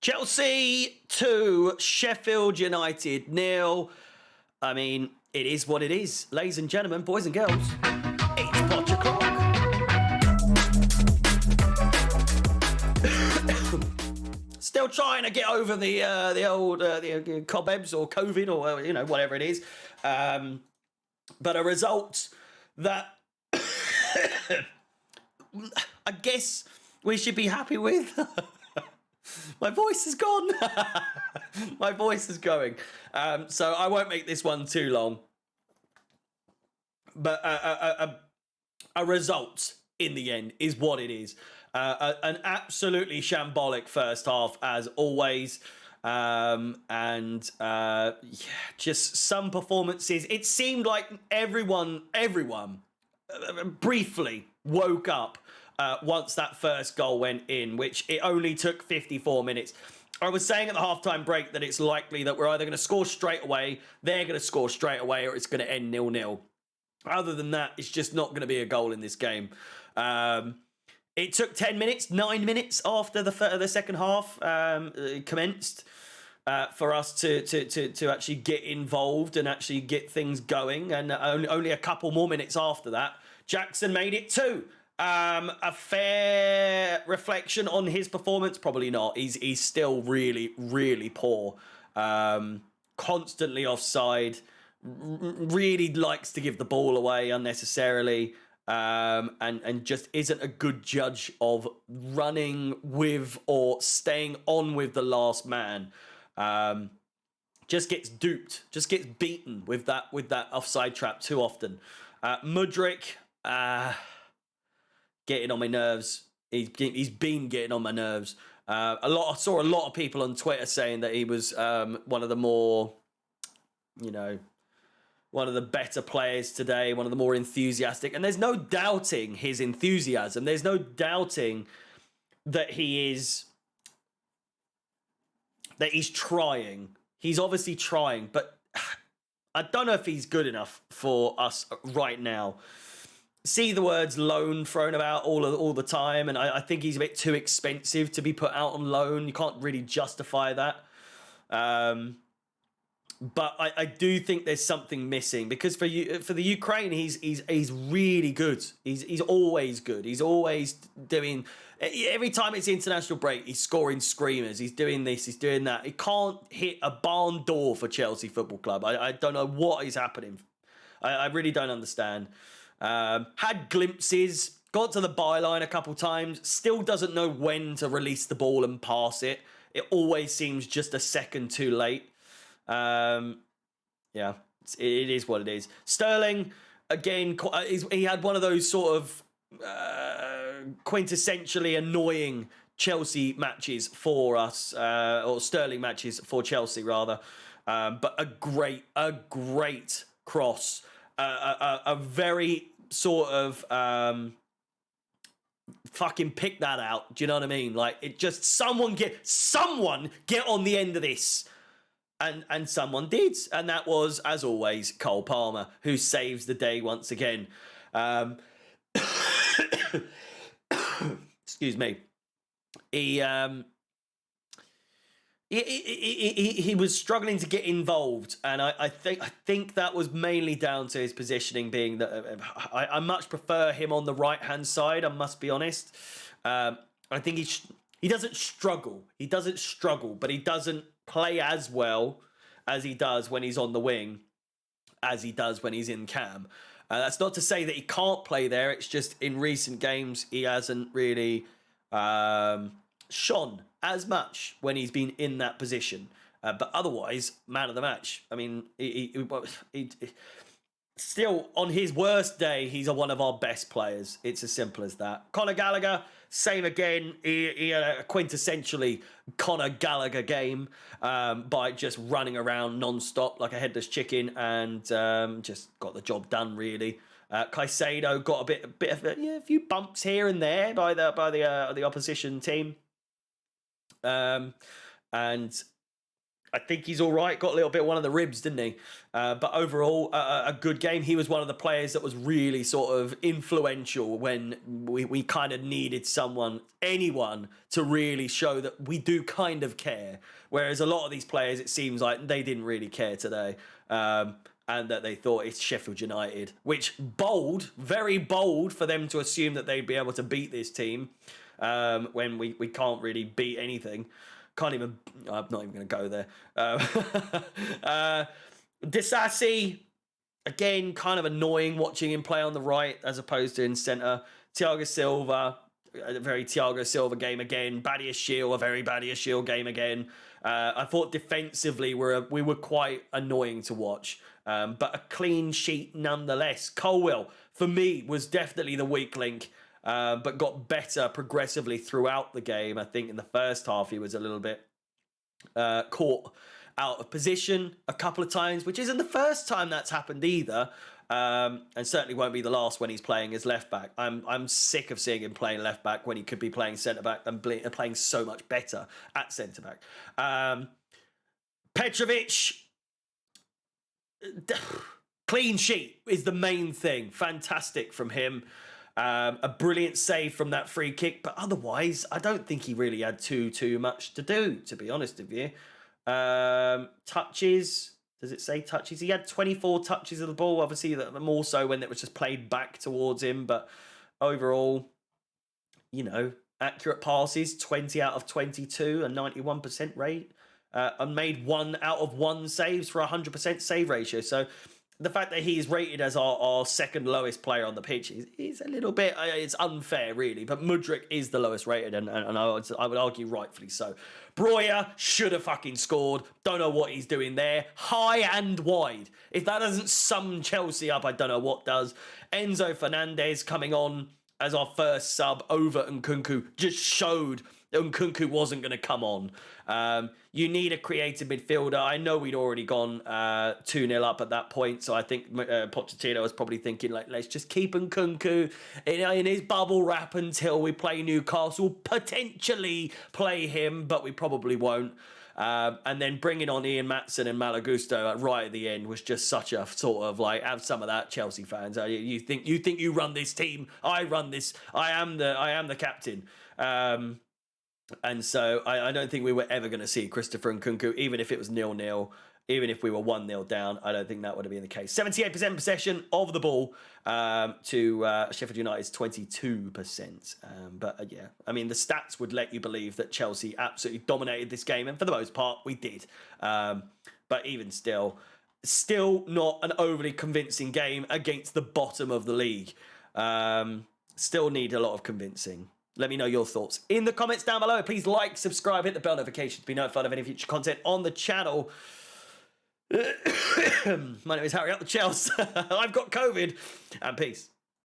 Chelsea 2, Sheffield United 0. I mean, it is what it is. Ladies and gentlemen, boys and girls, it's Potch o'clock. Still trying to get over the old cobwebs or COVID or whatever it is, but a result that I guess we should be happy with. My voice is gone. My voice is going. So I won't make this one too long. But a result in the end is what it is. An absolutely shambolic first half as always. Just some performances. It seemed like everyone briefly woke up once that first goal went in, which it only took 54 minutes. I was saying at the halftime break that it's likely that we're either going to score straight away, they're going to score straight away, or it's going to end 0-0. Other than that, it's just not going to be a goal in this game. It took 9 minutes after the second half commenced for us to actually get involved and actually get things going. And only a couple more minutes after that, Jackson made it 2. A fair reflection on his performance? Probably not. He's still really, really poor. Constantly offside. Really likes to give the ball away unnecessarily. And just isn't a good judge of running with or staying on with the last man. Just gets duped. Just gets beaten with that offside trap too often. Mudryk, getting on my nerves. He's been getting on my nerves. I saw a lot of people on Twitter saying that he was one of the more, one of the better players today, one of the more enthusiastic. And there's no doubting his enthusiasm. There's no doubting that he's trying. He's obviously trying, but I don't know if he's good enough for us right now. See the words loan thrown about all the time, and I think he's a bit too expensive to be put out on loan. You can't really justify that. But I do think there's something missing because for the Ukraine, he's really good. He's always good. He's always doing. Every time it's international break, he's scoring screamers. He's doing this. He's doing that. He can't hit a barn door for Chelsea Football Club. I don't know what is happening. I really don't understand. Had glimpses, got to the byline a couple times, still doesn't know when to release the ball and pass it. It always seems just a second too late. It is what it is. Sterling, again, he had one of those sort of quintessentially annoying Chelsea matches for us, or Sterling matches for Chelsea rather. But a great cross. A very sort of fucking pick that out. Do you know what I mean? Like it just someone get on the end of this, and someone did, and that was as always Cole Palmer, who saves the day once again. Excuse me. He was struggling to get involved, and I think that was mainly down to his positioning being that I much prefer him on the right hand side. I must be honest. I think he doesn't struggle. He doesn't struggle, but he doesn't play as well as he does when he's on the wing, as he does when he's in cam. That's not to say that he can't play there. It's just in recent games he hasn't really shone as much when he's been in that position. But otherwise, man of the match. I mean, he still, on his worst day, he's one of our best players. It's as simple as that. Conor Gallagher, same again. He had a quintessentially Conor Gallagher game by just running around non-stop like a headless chicken and just got the job done, really. Caicedo got a bit of a few bumps here and there by the opposition team. And I think he's all right. Got a little bit of one of the ribs, didn't he? But overall, a good game. He was one of the players that was really sort of influential when we kind of needed anyone to really show that we do kind of care. Whereas a lot of these players, it seems like they didn't really care today. And that they thought it's Sheffield United, which very bold for them to assume that they'd be able to beat this team when we can't really beat anything. Can't even. I'm not even going to go there. Disasi, again, kind of annoying watching him play on the right as opposed to in centre. Thiago Silva, a very Thiago Silva game again. Badiashile, a very Badiashile game again. I thought defensively we were quite annoying to watch, but a clean sheet nonetheless. Colwill, for me, was definitely the weak link. But got better progressively throughout the game. I think in the first half he was a little bit caught out of position a couple of times, which isn't the first time that's happened either, and certainly won't be the last when he's playing as left back. I'm sick of seeing him playing left back when he could be playing centre back and playing so much better at centre back. Petrovic. Clean sheet is the main thing. Fantastic from him. A brilliant save from that free kick, but otherwise, I don't think he really had too much to do, to be honest with you. Touches, does it say touches? He had 24 touches of the ball, obviously, more so when it was just played back towards him, but overall, accurate passes, 20 out of 22, a 91% rate, and made 1 out of 1 saves for a 100% save ratio, so the fact that he's rated as our second lowest player on the pitch is a little bit, it's unfair, really. But Mudryk is the lowest rated, and I would argue rightfully so. Breuer should have fucking scored. Don't know what he's doing there. High and wide. If that doesn't sum Chelsea up, I don't know what does. Enzo Fernandez coming on as our first sub over Nkunku just showed Nkunku wasn't going to come on. You need a creative midfielder. I know we'd already gone 2-0 up at that point, so I think Pochettino was probably thinking, let's just keep Nkunku in his bubble wrap until we play Newcastle, potentially play him, but we probably won't. And then bringing on Ian Maatsen and Malagusto right at the end was just such a sort of have some of that, Chelsea fans. You think you run this team? I run this. I am the captain. And so I don't think we were ever going to see Christopher Nkunku, even if it was 0-0, even if we were 1-0 down. I don't think that would have been the case. 78% possession of the ball to Sheffield United's 22%. But yeah, I mean, the stats would let you believe that Chelsea absolutely dominated this game. And for the most part, we did. But even still not an overly convincing game against the bottom of the league. Still need a lot of convincing. Let me know your thoughts in the comments down below. Please like, subscribe, hit the bell notification to be notified of any future content on the channel. My name is Harry, up the Chelsea. I've got COVID, and peace.